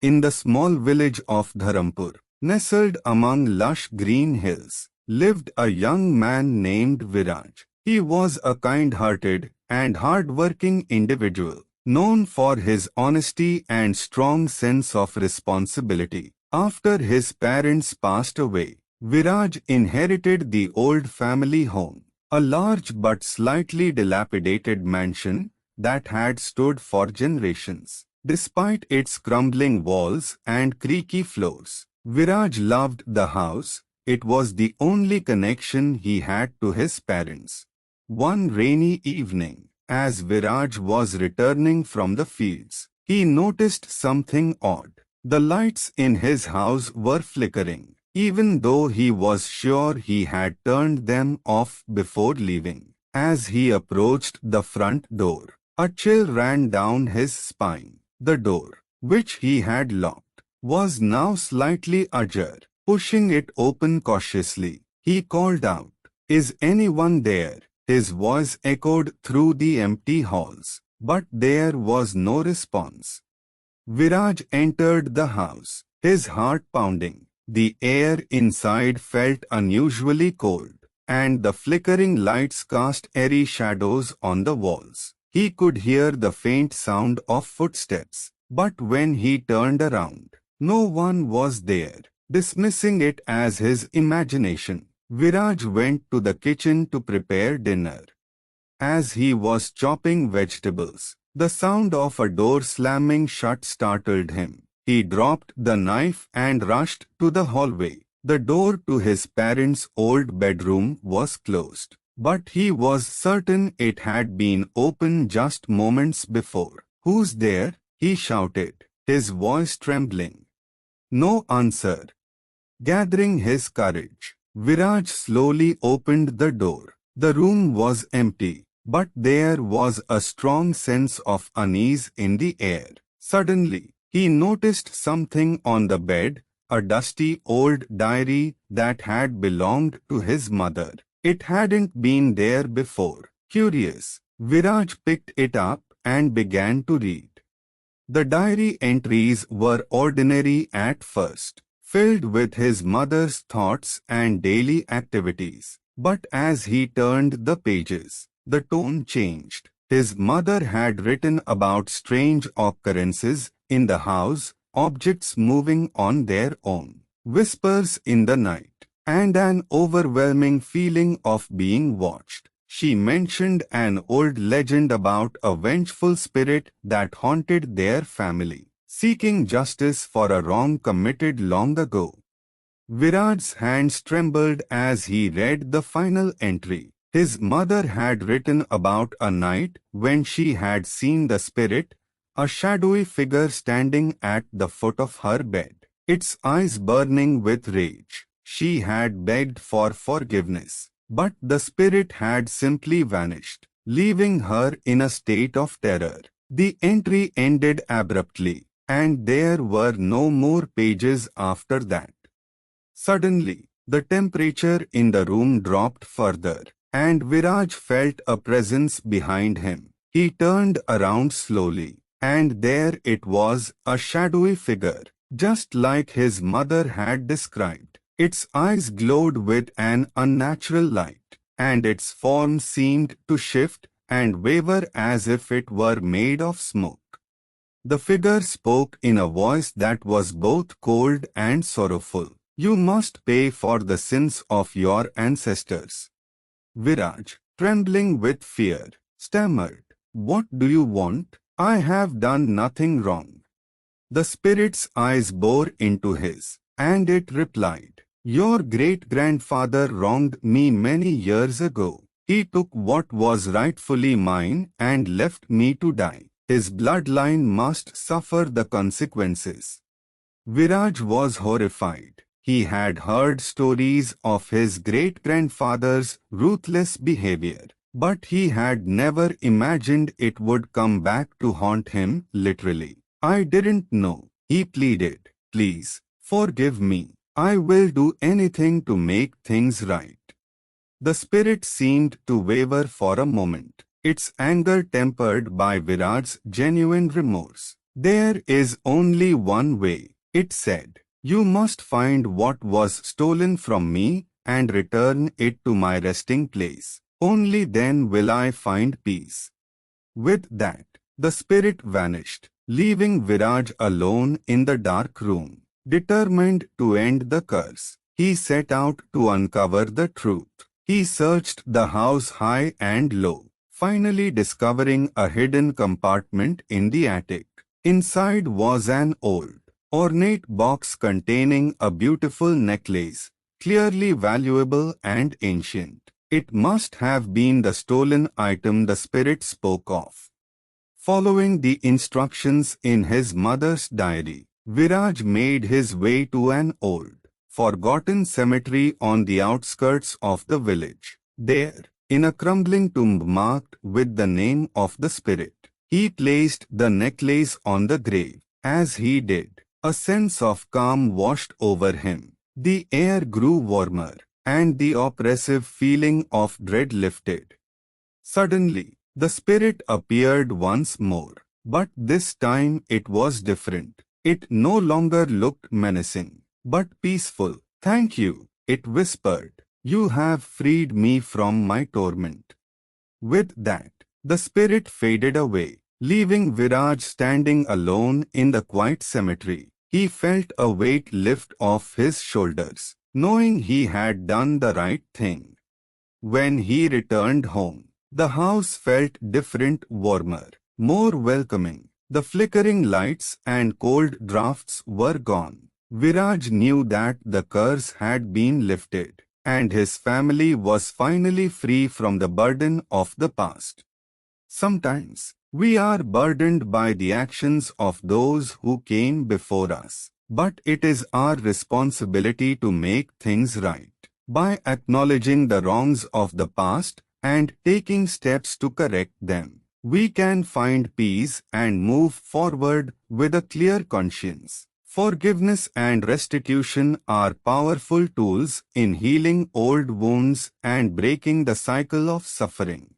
In the small village of Dharampur, nestled among lush green hills, lived a young man named Viraj. He was a kind-hearted and hard-working individual, known for his honesty and strong sense of responsibility. After his parents passed away, Viraj inherited the old family home, a large but slightly dilapidated mansion that had stood for generations. Despite its crumbling walls and creaky floors, Viraj loved the house. It was the only connection he had to his parents. One rainy evening, as Viraj was returning from the fields, he noticed something odd. The lights in his house were flickering, even though he was sure he had turned them off before leaving. As he approached the front door, a chill ran down his spine. The door, which he had locked, was now slightly ajar. Pushing it open cautiously, he called out, "Is anyone there?" His voice echoed through the empty halls, but there was no response. Viraj entered the house, his heart pounding. The air inside felt unusually cold, and the flickering lights cast eerie shadows on the walls. He could hear the faint sound of footsteps, but when he turned around, no one was there. Dismissing it as his imagination, Viraj went to the kitchen to prepare dinner. As he was chopping vegetables, the sound of a door slamming shut startled him. He dropped the knife and rushed to the hallway. The door to his parents' old bedroom was closed, but he was certain it had been open just moments before. "Who's there?" he shouted, his voice trembling. No answer. Gathering his courage, Viraj slowly opened the door. The room was empty, but there was a strong sense of unease in the air. Suddenly, he noticed something on the bed, a dusty old diary that had belonged to his mother. It hadn't been there before. Curious, Viraj picked it up and began to read. The diary entries were ordinary at first, filled with his mother's thoughts and daily activities. But as he turned the pages, the tone changed. His mother had written about strange occurrences in the house, objects moving on their own, whispers in the night, and an overwhelming feeling of being watched. She mentioned an old legend about a vengeful spirit that haunted their family, seeking justice for a wrong committed long ago. Viraj's hands trembled as he read the final entry. His mother had written about a night when she had seen the spirit, a shadowy figure standing at the foot of her bed, its eyes burning with rage. She had begged for forgiveness, but the spirit had simply vanished, leaving her in a state of terror. The entry ended abruptly, and there were no more pages after that. Suddenly, the temperature in the room dropped further, and Viraj felt a presence behind him. He turned around slowly, and there it was, a shadowy figure, just like his mother had described. Its eyes glowed with an unnatural light, and its form seemed to shift and waver as if it were made of smoke. The figure spoke in a voice that was both cold and sorrowful. "You must pay for the sins of your ancestors." Viraj, trembling with fear, stammered, "What do you want? I have done nothing wrong." The spirit's eyes bore into his, and it replied, "Your great-grandfather wronged me many years ago. He took what was rightfully mine and left me to die. His bloodline must suffer the consequences." Viraj was horrified. He had heard stories of his great-grandfather's ruthless behavior, but he had never imagined it would come back to haunt him literally. "I didn't know," he pleaded. "Please, forgive me. I will do anything to make things right." The spirit seemed to waver for a moment, its anger tempered by Viraj's genuine remorse. There is only one way, it said. You must find what was stolen from me and return it to my resting place. Only then will I find peace. With that, the spirit vanished, leaving Viraj alone in the dark room. Determined to end the curse, he set out to uncover the truth. He searched the house high and low, finally discovering a hidden compartment in the attic. Inside was an old, ornate box containing a beautiful necklace, clearly valuable and ancient. It must have been the stolen item the spirit spoke of. Following the instructions in his mother's diary, Viraj made his way to an old, forgotten cemetery on the outskirts of the village. There, in a crumbling tomb marked with the name of the spirit, he placed the necklace on the grave. As he did, a sense of calm washed over him. The air grew warmer, and the oppressive feeling of dread lifted. Suddenly, the spirit appeared once more, but this time it was different. It no longer looked menacing, but peaceful. Thank you, it whispered. You have freed me from my torment. With that, the spirit faded away, leaving Viraj standing alone in the quiet cemetery. He felt a weight lift off his shoulders, knowing he had done the right thing. When he returned home, the house felt different, warmer, more welcoming. The flickering lights and cold drafts were gone. Viraj knew that the curse had been lifted, and his family was finally free from the burden of the past. Sometimes, we are burdened by the actions of those who came before us, but it is our responsibility to make things right. By acknowledging the wrongs of the past and taking steps to correct them, we can find peace and move forward with a clear conscience. Forgiveness and restitution are powerful tools in healing old wounds and breaking the cycle of suffering.